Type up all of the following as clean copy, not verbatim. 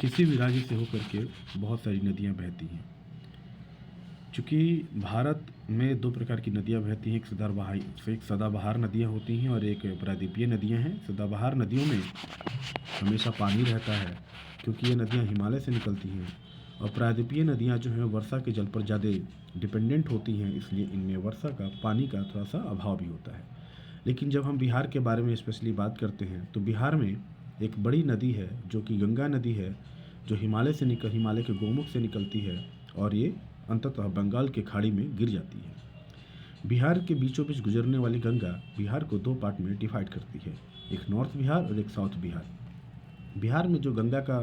किसी भी राज्य से होकर के बहुत सारी नदियाँ बहती हैं। चूँकि भारत में दो प्रकार की नदियाँ बहती हैं, एक सदाबहार नदियाँ होती हैं और एक प्रायद्वीपीय नदियाँ हैं। सदाबहार नदियों में हमेशा पानी रहता है क्योंकि ये नदियाँ हिमालय से निकलती हैं, और प्रायद्वीपीय नदियाँ जो हैं वर्षा के जल पर ज़्यादा डिपेंडेंट होती हैं, इसलिए इनमें वर्षा का पानी का थोड़ा सा अभाव भी होता है। लेकिन जब हम बिहार के बारे में स्पेशली बात करते हैं तो बिहार में एक बड़ी नदी है जो कि गंगा नदी है, जो हिमालय के गोमुख से निकलती है और ये अंततः बंगाल के खाड़ी में गिर जाती है। बिहार के बीचों बीच गुजरने वाली गंगा बिहार को दो पार्ट में डिवाइड करती है, एक नॉर्थ बिहार और एक साउथ बिहार। बिहार में जो गंगा का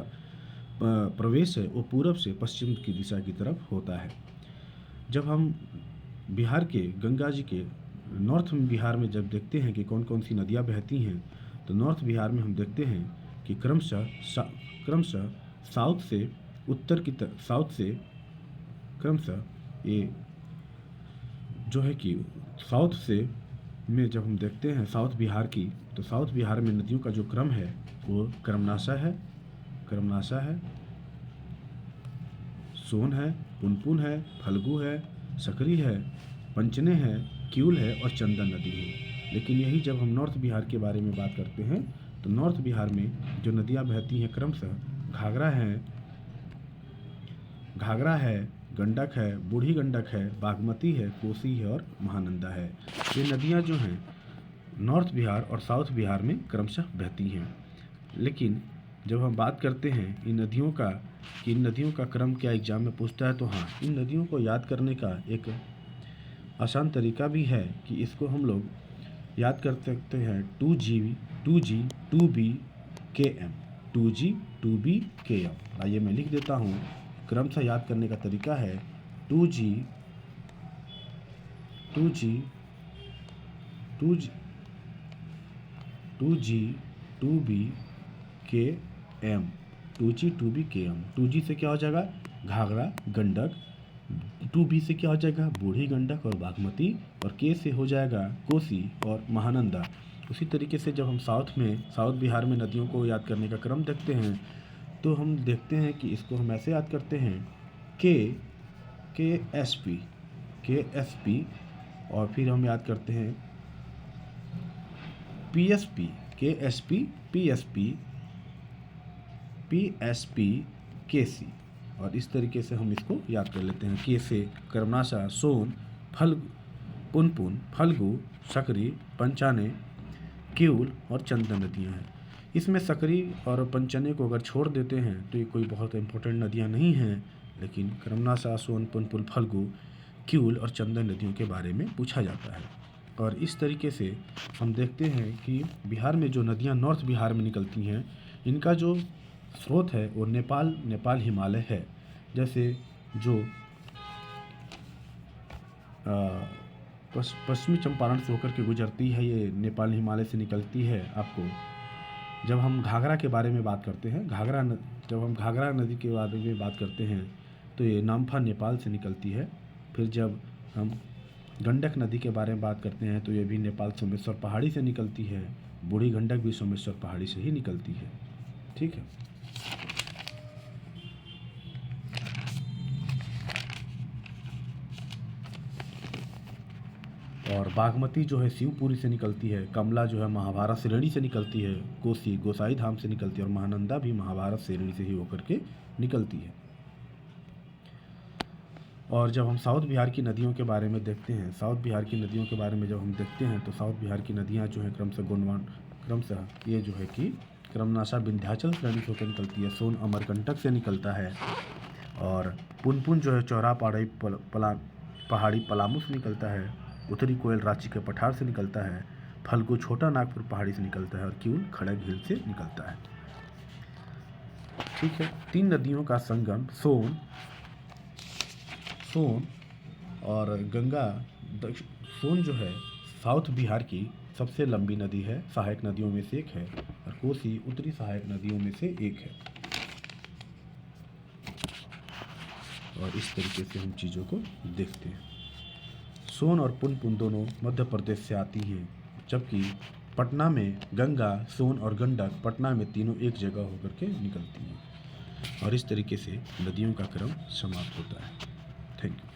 प्रवेश है वो पूरब से पश्चिम की दिशा की तरफ होता है। जब हम बिहार के गंगा जी के नॉर्थ बिहार में जब देखते हैं कि कौन कौन सी नदियाँ बहती हैं, तो नॉर्थ बिहार में हम देखते हैं कि क्रमशः साउथ से ये जो है कि साउथ से में जब हम देखते हैं साउथ बिहार की, तो साउथ बिहार में नदियों का जो क्रम है वो क्रमनाशा है, सोन है, पुनपुन है, फल्गु है, सकरी है, पंचने है, किउल है और चंदन नदी है। लेकिन यही जब हम नॉर्थ बिहार के बारे में बात करते हैं तो नॉर्थ बिहार में जो नदियाँ बहती हैं क्रमशः घाघरा है, गंडक है, बूढ़ी गंडक है, बागमती है, कोसी है और महानंदा है। ये नदियाँ जो हैं नॉर्थ बिहार और साउथ बिहार में क्रमशः बहती हैं। लेकिन जब हम बात करते हैं इन नदियों का क्रम क्या एग्जाम में पूछता है, तो हाँ, इन नदियों को याद करने का एक आसान तरीका भी है कि इसको हम लोग याद कर सकते हैं 2G 2B KM 2G 2B KM। आइए मैं लिख देता हूँ। क्रमशः याद करने का तरीका है 2G 2B KM 2G 2B KM। 2G से क्या हो जाएगा घाघरा गंडक, 2B से क्या हो जाएगा बूढ़ी गंडक और बागमती, और K से हो जाएगा कोसी और महानंदा। उसी तरीके से जब हम साउथ बिहार में नदियों को याद करने का क्रम देखते हैं तो हम देखते हैं कि इसको हम ऐसे याद करते हैं KSP, और फिर हम याद करते हैं PSP, KC, और इस तरीके से हम इसको याद कर लेते हैं। के से कर्मनाशा, सोन, पुनपुन, फल्गु, सकरी, पंचाने, किउल और चंदन नदियाँ हैं। इसमें सकरी और पंचने को अगर छोड़ देते हैं तो ये कोई बहुत इंपॉर्टेंट नदियाँ नहीं हैं, लेकिन कर्मनाशा, सोन, पुनपुन, फल्गु, किउल और चंदन नदियों के बारे में पूछा जाता है। और इस तरीके से हम देखते हैं कि बिहार में जो नदियाँ नॉर्थ बिहार में निकलती हैं, इनका जो स्रोत है वो नेपाल हिमालय है। जैसे जो पश्चिमी चंपारण से होकर के गुजरती है, ये नेपाल हिमालय से निकलती है। आपको जब हम घाघरा के बारे में बात करते हैं, जब हम घाघरा नदी के बारे में बात करते हैं तो ये नाम्फा नेपाल से निकलती है। फिर जब हम गंडक नदी के बारे में बात करते हैं तो ये भी नेपाल सोमेश्वर पहाड़ी से निकलती है। बूढ़ी गंडक भी सोमेश्वर पहाड़ी से ही निकलती है। ठीक है। और बागमती जो है शिवपुरी से निकलती है, कमला जो है महाभारत श्रेणी से निकलती है, कोसी गोसाई धाम से निकलती है और महानंदा भी महाभारत श्रेणी से ही होकर के निकलती है। और जब हम साउथ बिहार की नदियों के बारे में देखते हैं, जब हम देखते हैं तो साउथ बिहार की नदियाँ जो हैं क्रमशः ये जो है कि क्रमनाशा विंध्याचल श्रेणी से होकर निकलती है, सोन अमरकंटक से निकलता है, और पुनपुन जो है चौरा पहाड़ी पलामू से निकलता है, उत्तरी कोयल रांची के पठार से निकलता है, फल्गु छोटा नागपुर पहाड़ी से निकलता है और किउल खड़ग हिल से निकलता है। ठीक है। 3 नदियों का संगम सोन और गंगा। सोन जो है साउथ बिहार की सबसे लंबी नदी है, सहायक नदियों में से एक है, और कोसी उत्तरी सहायक नदियों में से एक है। और इस तरीके से हम चीज़ों को देखते हैं। सोन और पुनपुन दोनों मध्य प्रदेश से आती हैं, जबकि पटना में गंगा, सोन और गंडक पटना में तीनों एक जगह होकर के निकलती हैं। और इस तरीके से नदियों का क्रम समाप्त होता है। Thank you.